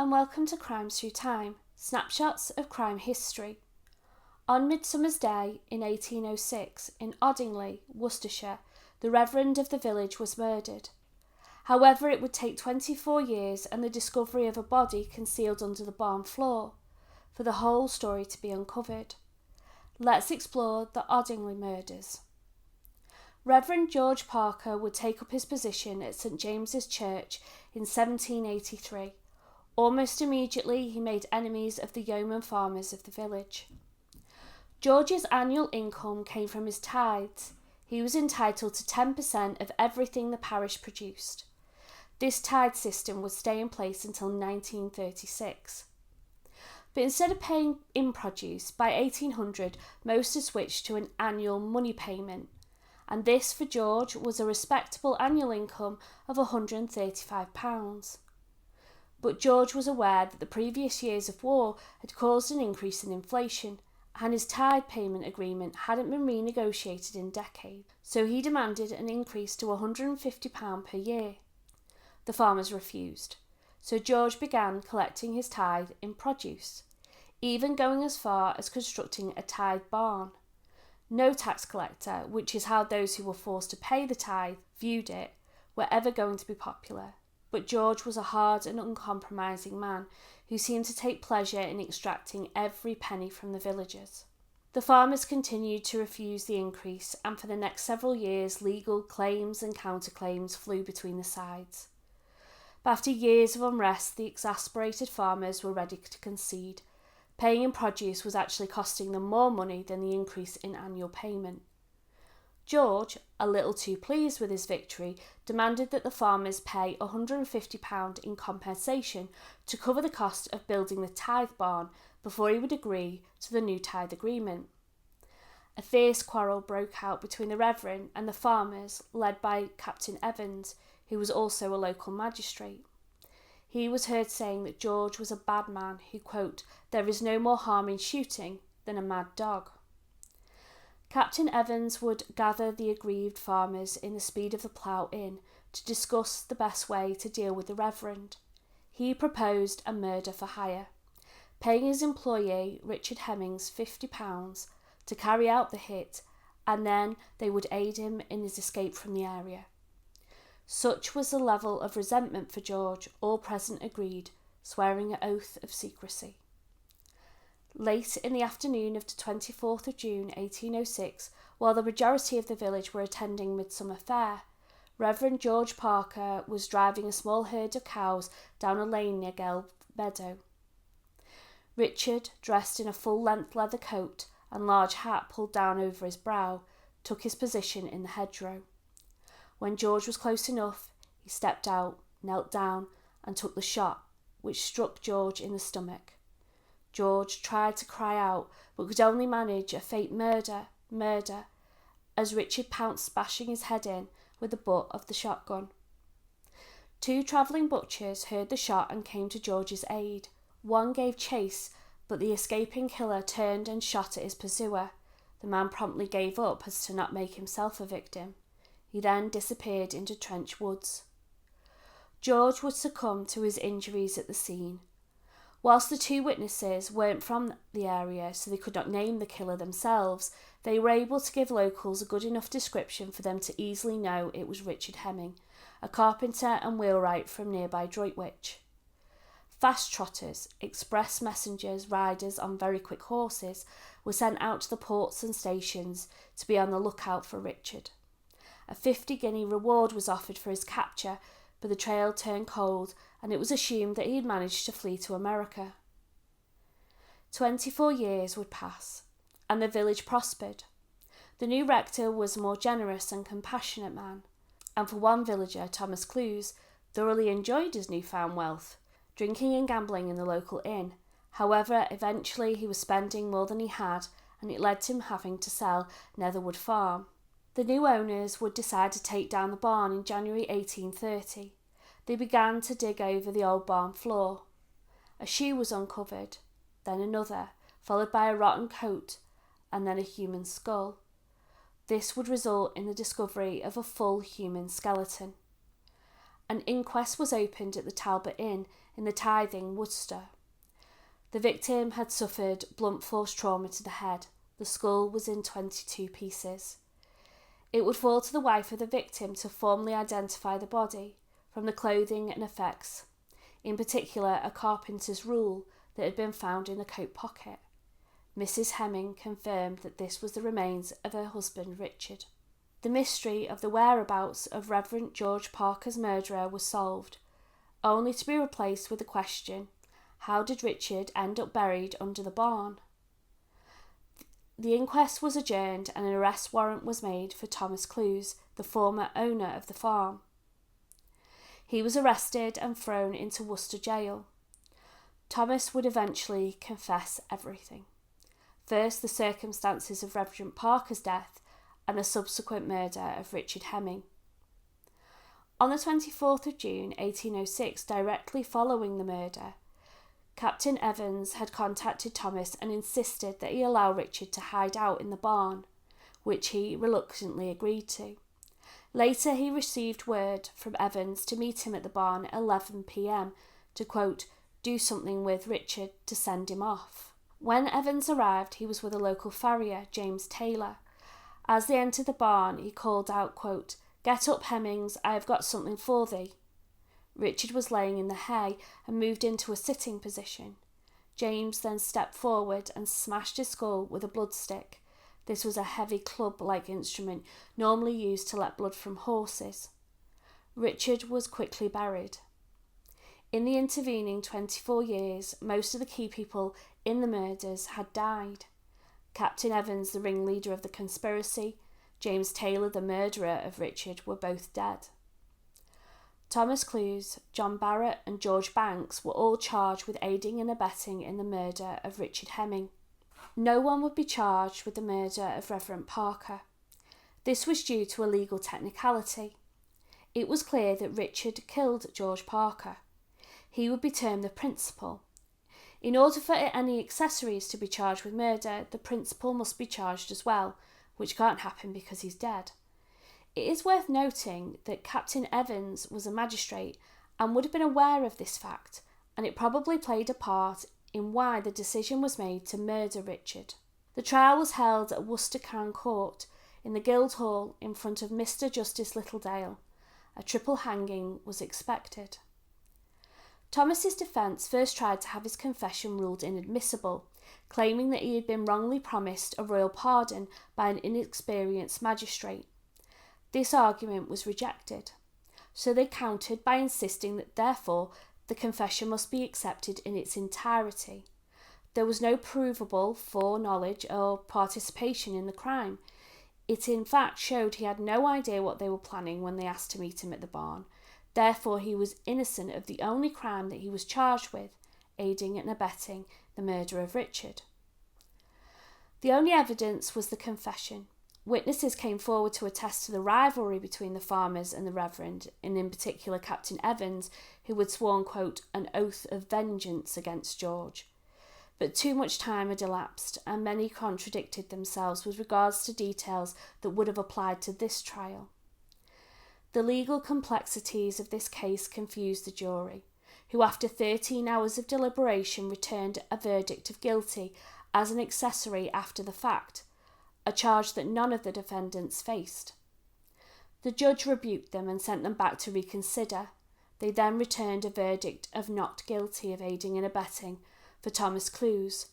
and welcome to Crimes Through Time, snapshots of crime history. On Midsummer's Day in 1806, in Oddingley, Worcestershire, the Reverend of the village was murdered. However, it would take 24 years and the discovery of a body concealed under the barn floor for the whole story to be uncovered. Let's explore the Oddingley murders. Reverend George Parker would take up his position at St James's Church in 1783. Almost immediately, he made enemies of the yeoman farmers of the village. George's annual income came from his tithes. He was entitled to 10% of everything the parish produced. This tithe system would stay in place until 1936. But instead of paying in produce, by 1800, most had switched to an annual money payment. And this, for George, was a respectable annual income of £135. But George was aware that the previous years of war had caused an increase in inflation, and his tithe payment agreement hadn't been renegotiated in decades, so he demanded an increase to £150 per year. The farmers refused, so George began collecting his tithe in produce, even going as far as constructing a tithe barn. No tax collector, which is how those who were forced to pay the tithe viewed it, were ever going to be popular. But George was a hard and uncompromising man who seemed to take pleasure in extracting every penny from the villagers. The farmers continued to refuse the increase, and for the next several years legal claims and counterclaims flew between the sides. But after years of unrest, the exasperated farmers were ready to concede. Paying in produce was actually costing them more money than the increase in annual payment. George, a little too pleased with his victory, demanded that the farmers pay £150 in compensation to cover the cost of building the tithe barn before he would agree to the new tithe agreement. A fierce quarrel broke out between the Reverend and the farmers, led by Captain Evans, who was also a local magistrate. He was heard saying that George was a bad man who, quote, "there is no more harm in shooting than a mad dog." Captain Evans would gather the aggrieved farmers in the Speed of the Plough Inn to discuss the best way to deal with the Reverend. He proposed a murder for hire, paying his employee, Richard Hemmings, £50 to carry out the hit, and then they would aid him in his escape from the area. Such was the level of resentment for George, all present agreed, swearing an oath of secrecy. Late in the afternoon of the 24th of June 1806, while the majority of the village were attending Midsummer Fair, Reverend George Parker was driving a small herd of cows down a lane near Gale Meadow. Richard, dressed in a full-length leather coat and large hat pulled down over his brow, took his position in the hedgerow. When George was close enough, he stepped out, knelt down, and took the shot, which struck George in the stomach. George tried to cry out, but could only manage a faint murder, as Richard pounced, bashing his head in with the butt of the shotgun. Two travelling butchers heard the shot and came to George's aid. One gave chase, but the escaping killer turned and shot at his pursuer. The man promptly gave up as to not make himself a victim. He then disappeared into trench woods. George would succumb to his injuries at the scene. Whilst the two witnesses weren't from the area, so they could not name the killer themselves, they were able to give locals a good enough description for them to easily know it was Richard Hemming, a carpenter and wheelwright from nearby Droitwich. Fast trotters, express messengers, riders on very quick horses, were sent out to the ports and stations to be on the lookout for Richard. A 50-guinea reward was offered for his capture, but the trail turned cold and it was assumed that he had managed to flee to America. 24 years would pass, and the village prospered. The new rector was a more generous and compassionate man, and for one villager, Thomas Clues, thoroughly enjoyed his newfound wealth, drinking and gambling in the local inn. However, eventually he was spending more than he had, and it led to him having to sell Netherwood Farm. The new owners would decide to take down the barn in January 1830. They began to dig over the old barn floor. A shoe was uncovered, then another, followed by a rotten coat, and then a human skull. This would result in the discovery of a full human skeleton. An inquest was opened at the Talbot Inn in the Tithe, Worcester. The victim had suffered blunt force trauma to the head. The skull was in 22 pieces. It would fall to the wife of the victim to formally identify the body from the clothing and effects, in particular a carpenter's rule that had been found in the coat pocket. Mrs. Hemming confirmed that this was the remains of her husband Richard. The mystery of the whereabouts of Reverend George Parker's murderer was solved, only to be replaced with the question, how did Richard end up buried under the barn? The inquest was adjourned and an arrest warrant was made for Thomas Clues, the former owner of the farm. He was arrested and thrown into Worcester jail. Thomas would eventually confess everything. First, the circumstances of Reverend Parker's death and the subsequent murder of Richard Hemming. On the 24th of June 1806, directly following the murder, Captain Evans had contacted Thomas and insisted that he allow Richard to hide out in the barn, which he reluctantly agreed to. Later, he received word from Evans to meet him at the barn at 11 p.m. to, quote, do something with Richard to send him off. When Evans arrived, he was with a local farrier, James Taylor. As they entered the barn, he called out, quote, get up, Hemmings, I have got something for thee. Richard was laying in the hay and moved into a sitting position. James then stepped forward and smashed his skull with a blood stick. This was a heavy club-like instrument normally used to let blood from horses. Richard was quickly buried. In the intervening 24 years, most of the key people in the murders had died. Captain Evans, the ringleader of the conspiracy, James Taylor, the murderer of Richard, were both dead. Thomas Clues, John Barrett and George Banks were all charged with aiding and abetting in the murder of Richard Hemming. No one would be charged with the murder of Reverend Parker. This was due to a legal technicality. It was clear that Richard killed George Parker. He would be termed the principal. In order for any accessories to be charged with murder, the principal must be charged as well, which can't happen because he's dead. It is worth noting that Captain Evans was a magistrate and would have been aware of this fact, and it probably played a part in why the decision was made to murder Richard. The trial was held at Worcester Crown Court in the Guildhall in front of Mr. Justice Littledale. A triple hanging was expected. Thomas's defence first tried to have his confession ruled inadmissible, claiming that he had been wrongly promised a royal pardon by an inexperienced magistrate. This argument was rejected, so they countered by insisting that therefore the confession must be accepted in its entirety. There was no provable foreknowledge or participation in the crime. It in fact showed he had no idea what they were planning when they asked to meet him at the barn. Therefore he was innocent of the only crime that he was charged with, aiding and abetting the murder of Richard. The only evidence was the confession. Witnesses came forward to attest to the rivalry between the farmers and the Reverend, and in particular Captain Evans, who had sworn, quote, an oath of vengeance against George. But too much time had elapsed, and many contradicted themselves with regards to details that would have applied to this trial. The legal complexities of this case confused the jury, who after 13 hours of deliberation returned a verdict of guilty as an accessory after the fact, a charge that none of the defendants faced. The judge rebuked them and sent them back to reconsider. They then returned a verdict of not guilty of aiding and abetting for Thomas Clues.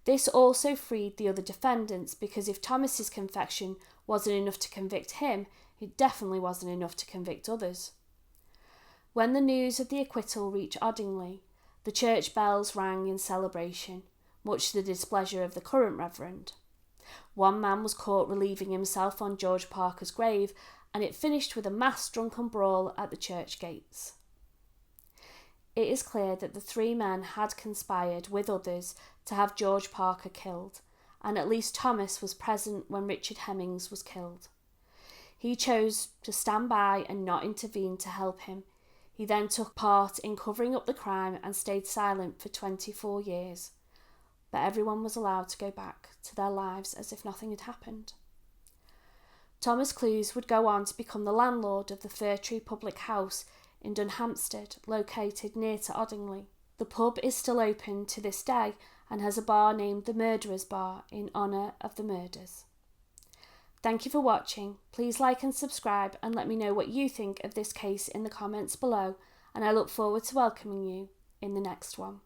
This also freed the other defendants, because if Thomas's confession wasn't enough to convict him, it definitely wasn't enough to convict others. When the news of the acquittal reached Oddingley, the church bells rang in celebration, much to the displeasure of the current Reverend. One man was caught relieving himself on George Parker's grave, and it finished with a mass drunken brawl at the church gates. It is clear that the three men had conspired with others to have George Parker killed, and at least Thomas was present when Richard Hemmings was killed. He chose to stand by and not intervene to help him. He then took part in covering up the crime and stayed silent for 24 years. But everyone was allowed to go back to their lives as if nothing had happened. Thomas Clues would go on to become the landlord of the Fir Tree Public House in Dunhampstead, located near to Oddingley. The pub is still open to this day and has a bar named the Murderers Bar in honour of the murders. Thank you for watching. Please like and subscribe and let me know what you think of this case in the comments below, and I look forward to welcoming you in the next one.